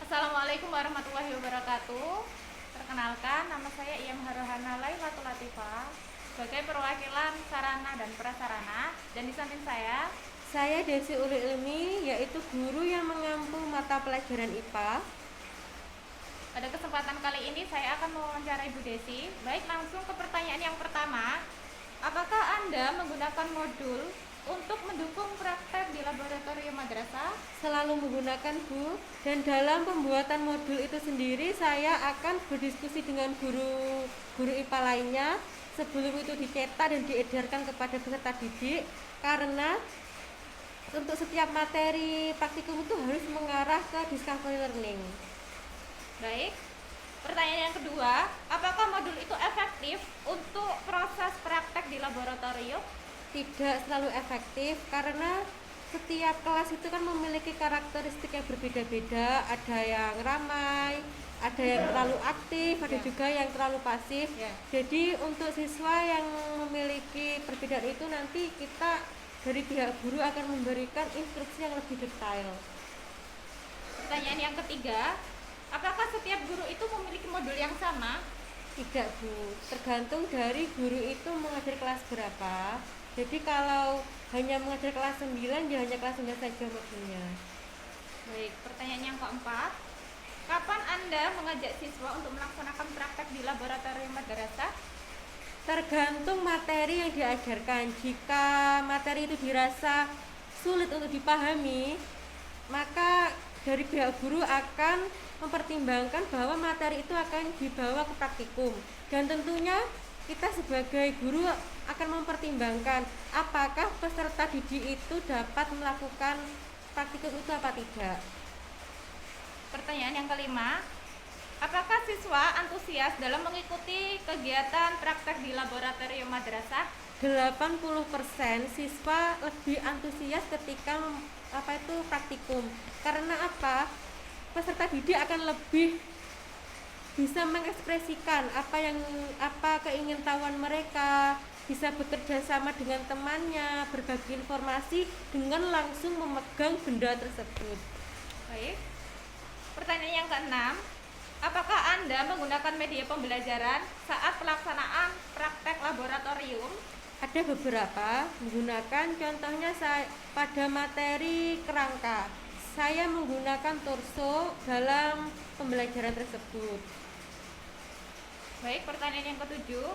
Assalamualaikum warahmatullahi wabarakatuh. Perkenalkan, nama saya Iyam Harohana Lailatul Latifah sebagai perwakilan sarana dan prasarana, dan di samping Saya Desi Uli Ilmi, yaitu guru yang mengampu mata pelajaran IPA. pada kesempatan kali ini saya akan mewawancarai Ibu Desi. Baik, langsung ke pertanyaan yang pertama. Apakah Anda menggunakan modul untuk mendukung praktek di laboratorium madrasah? Selalu menggunakan Bu, dan dalam pembuatan modul itu sendiri saya akan berdiskusi dengan guru IPA lainnya sebelum itu dicetak dan diedarkan kepada peserta didik, karena untuk setiap materi praktikum itu harus mengarah ke discovery learning. Baik. Pertanyaan yang kedua, apakah modul itu efektif untuk proses praktek di laboratorium? Tidak selalu efektif karena setiap kelas itu kan memiliki karakteristik yang berbeda-beda. Ada yang ramai, ada yang terlalu aktif, ada juga yang terlalu pasif. Jadi untuk siswa yang memiliki perbedaan itu, nanti kita dari pihak guru akan memberikan instruksi yang lebih detail. Pertanyaan yang ketiga, apakah setiap guru itu memiliki modul yang sama? Tidak Bu, tergantung dari guru itu mengajar kelas berapa. Jadi kalau hanya mengajar kelas 9, ya hanya kelas 9 saja modulnya. Baik, pertanyaan yang keempat, kapan Anda mengajak siswa untuk melaksanakan praktek di laboratorium madrasah? Tergantung materi yang diajarkan. Jika materi itu dirasa sulit untuk dipahami, maka dari pihak guru akan mempertimbangkan bahwa materi itu akan dibawa ke praktikum, dan tentunya kita sebagai guru akan mempertimbangkan apakah peserta didik itu dapat melakukan praktikum itu apa tidak. Pertanyaan yang kelima, apakah siswa antusias dalam mengikuti kegiatan praktek di laboratorium madrasah? 80% siswa lebih antusias ketika praktikum. Karena apa? Peserta didik akan lebih bisa mengekspresikan apa keingintahuan mereka, bisa bekerja sama dengan temannya, berbagi informasi dengan langsung memegang benda tersebut. Baik. Pertanyaan yang keenam, apakah Anda menggunakan media pembelajaran saat pelaksanaan praktek laboratorium? Ada beberapa menggunakan, contohnya pada materi kerangka, saya menggunakan torso dalam pembelajaran tersebut. Baik, pertanyaan yang ketujuh,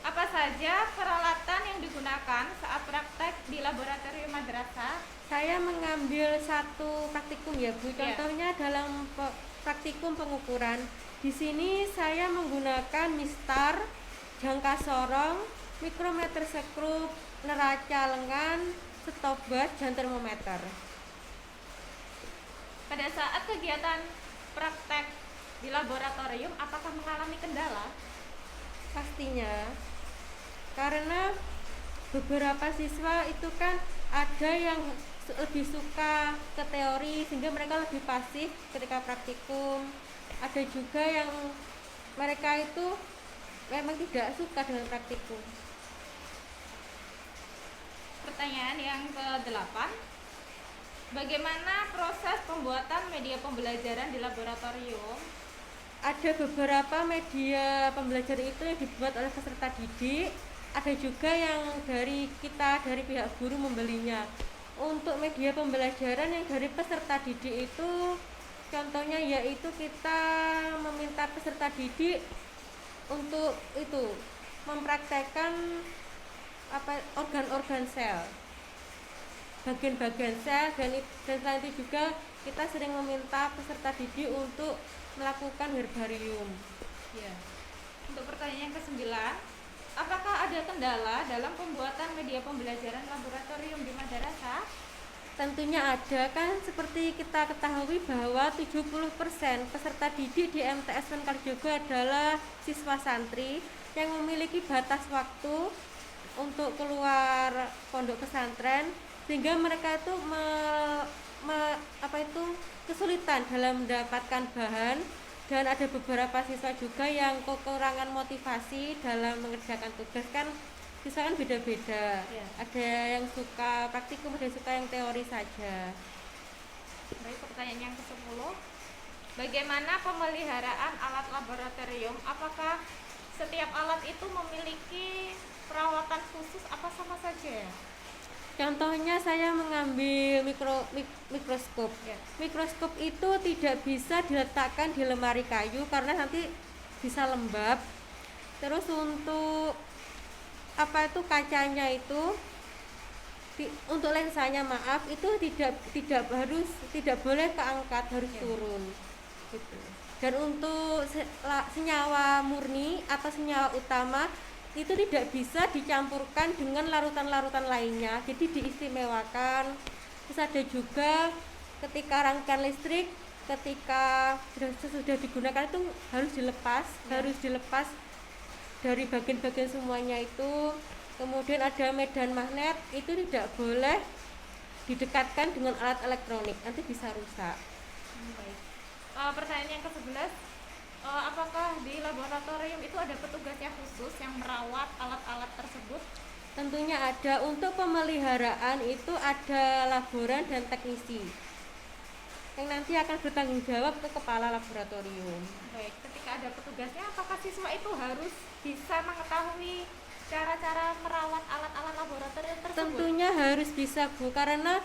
apa saja peralatan yang digunakan saat praktek di laboratorium madrasah? Saya mengambil satu praktikum ya Bu, contohnya dalam praktikum pengukuran. Di sini saya menggunakan mistar, jangka sorong, mikrometer sekrup, neraca lengan, stopwatch, dan termometer. Pada saat kegiatan praktek di laboratorium, apakah mengalami kendala? Pastinya, karena beberapa siswa itu kan ada yang lebih suka ke teori sehingga mereka lebih pasif ketika praktikum. Ada juga yang mereka itu memang tidak suka dengan praktikum. Pertanyaan yang ke-8, bagaimana proses pembuatan media pembelajaran di laboratorium? Ada beberapa media pembelajaran itu yang dibuat oleh peserta didik, ada juga yang dari pihak guru membelinya. Untuk media pembelajaran yang dari peserta didik itu, contohnya yaitu kita meminta peserta didik untuk mempraktekkan organ-organ sel, bagian-bagian sel, dan selain itu juga kita sering meminta peserta didik untuk melakukan herbarium. Untuk pertanyaan yang ke-9, apakah ada kendala dalam pembuatan media pembelajaran laboratorium di madrasah? Tentunya ada, kan seperti kita ketahui bahwa 70% peserta didik di MTS Kalijogo adalah siswa santri yang memiliki batas waktu untuk keluar pondok pesantren, sehingga mereka itu kesulitan dalam mendapatkan bahan, dan ada beberapa siswa juga yang kekurangan motivasi dalam mengerjakan tugas. Kan siswa kan beda-beda, ada yang suka praktikum, ada yang suka yang teori saja. Baik, pertanyaan yang ke-10, bagaimana pemeliharaan alat laboratorium? Apakah setiap alat itu memiliki perawatan khusus apa sama saja ya? Contohnya saya mengambil mikroskop. Ya. Mikroskop itu tidak bisa diletakkan di lemari kayu karena nanti bisa lembab. Terus untuk kacanya itu untuk lensanya maaf itu tidak boleh keangkat, harus turun gitu. Dan untuk senyawa murni atau senyawa utama itu tidak bisa dicampurkan dengan larutan-larutan lainnya, jadi diistimewakan. Terus ada juga ketika rangkaian listrik ketika sudah digunakan itu harus dilepas dari bagian-bagian semuanya itu. Kemudian ada medan magnet, itu tidak boleh didekatkan dengan alat elektronik, nanti bisa rusak. Baik. Pertanyaan yang ke-11, apakah di laboratorium itu ada petugasnya khusus yang merawat alat-alat tersebut? Tentunya ada. Untuk pemeliharaan itu ada laboran dan teknisi yang nanti akan bertanggung jawab ke kepala laboratorium. Baik, ketika ada petugasnya, apakah siswa itu harus bisa mengetahui cara-cara merawat alat-alat laboratorium tersebut? Tentunya harus bisa, Bu, karena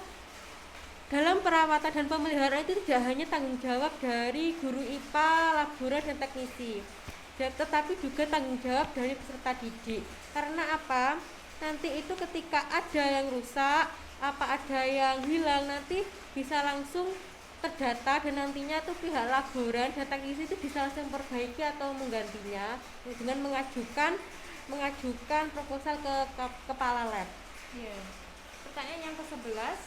dalam perawatan dan pemeliharaan itu tidak hanya tanggung jawab dari guru IPA, laboran dan teknisi, tetapi juga tanggung jawab dari peserta didik. Karena apa? Nanti itu ketika ada yang rusak, ada yang hilang, nanti bisa langsung terdata dan nantinya tuh pihak laboran dan teknisi itu bisa langsung memperbaiki atau menggantinya dengan mengajukan proposal ke kepala lab. Ya. Pertanyaan yang ke-11,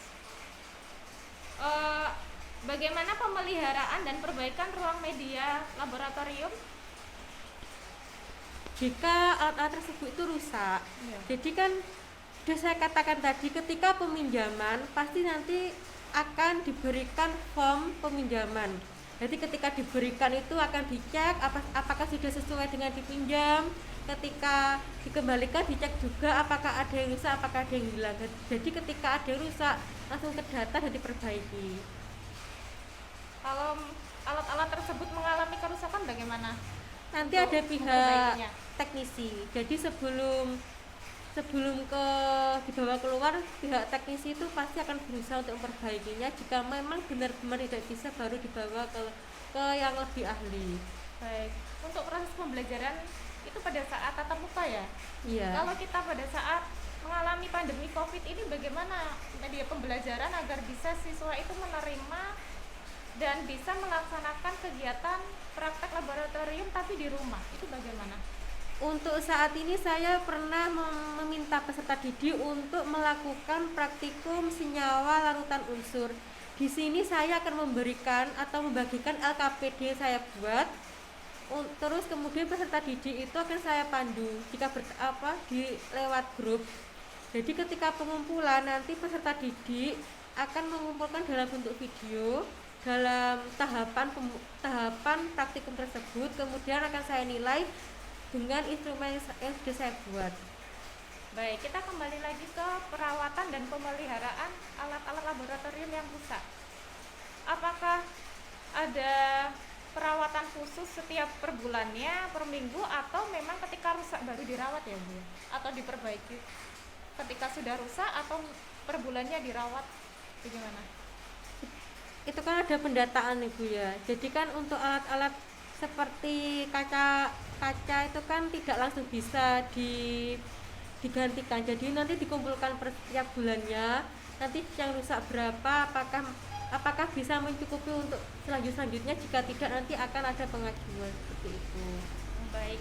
bagaimana pemeliharaan dan perbaikan ruang media laboratorium? Jika alat-alat tersebut itu rusak, Ya. jadi kan sudah saya katakan tadi, ketika peminjaman pasti nanti akan diberikan form peminjaman. Jadi ketika diberikan itu akan dicek apakah sudah sesuai dengan dipinjam. Ketika dikembalikan dicek juga apakah ada yang rusak, apakah ada yang hilang. Jadi ketika ada yang rusak langsung terdata dan diperbaiki. Kalau alat-alat tersebut mengalami kerusakan bagaimana? Nanti Untuk ada pihak memperbaikinya? teknisi. Jadi sebelum dibawa keluar, pihak teknisi itu pasti akan berusaha untuk memperbaikinya. Jika memang benar-benar tidak bisa, baru dibawa ke yang lebih ahli. Baik. Untuk proses pembelajaran itu pada saat tatap muka ya? Iya. Kalau kita pada saat mengalami pandemi COVID ini, bagaimana media pembelajaran agar bisa siswa itu menerima dan bisa melaksanakan kegiatan praktek laboratorium tapi di rumah? Itu bagaimana? Untuk saat ini saya pernah meminta peserta didik untuk melakukan praktikum senyawa larutan unsur. Di sini saya akan memberikan atau membagikan LKPD yang saya buat. Terus kemudian peserta didik itu akan saya pandu jika lewat grup. Jadi ketika pengumpulan nanti peserta didik akan mengumpulkan dalam bentuk video dalam tahapan praktikum tersebut, kemudian akan saya nilai dengan instrumen yang sudah saya buat. Baik, kita kembali lagi ke perawatan dan pemeliharaan alat-alat laboratorium yang rusak. Apakah ada perawatan khusus setiap per bulannya, per minggu, atau memang ketika rusak baru dirawat ya Bu? Atau diperbaiki ketika sudah rusak, atau per bulannya dirawat? Bagaimana? Itu kan ada pendataan Ibu ya. Jadi kan untuk alat-alat seperti kaca itu kan tidak langsung bisa digantikan. Jadi nanti dikumpulkan per setiap bulannya. Nanti yang rusak berapa, apakah bisa mencukupi untuk selanjutnya, jika tidak nanti akan ada pengajuan seperti itu. Baik,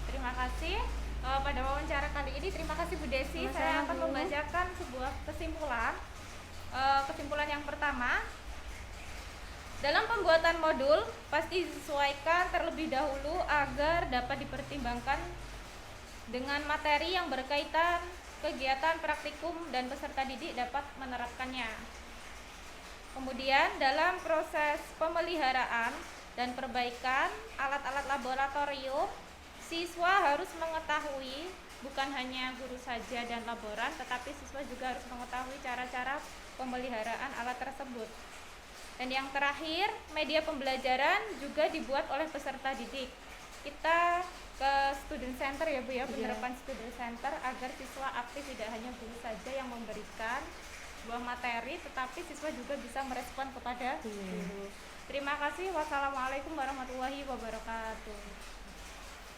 terima kasih. Pada wawancara kali ini terima kasih Bu Desi. Saya akan membacakan sebuah kesimpulan. Kesimpulan yang pertama, dalam pembuatan modul pasti disesuaikan terlebih dahulu agar dapat dipertimbangkan dengan materi yang berkaitan kegiatan praktikum dan peserta didik dapat menerapkannya. Kemudian dalam proses pemeliharaan dan perbaikan alat-alat laboratorium, siswa harus mengetahui, bukan hanya guru saja dan laboran, tetapi siswa juga harus mengetahui cara-cara pemeliharaan alat tersebut. Dan yang terakhir, media pembelajaran juga dibuat oleh peserta didik. Kita ke student center ya Bu ya, penerapan student center agar siswa aktif, tidak hanya guru saja yang memberikan sebuah materi, tetapi siswa juga bisa merespon kepada guru. Terima kasih. Wassalamualaikum warahmatullahi wabarakatuh.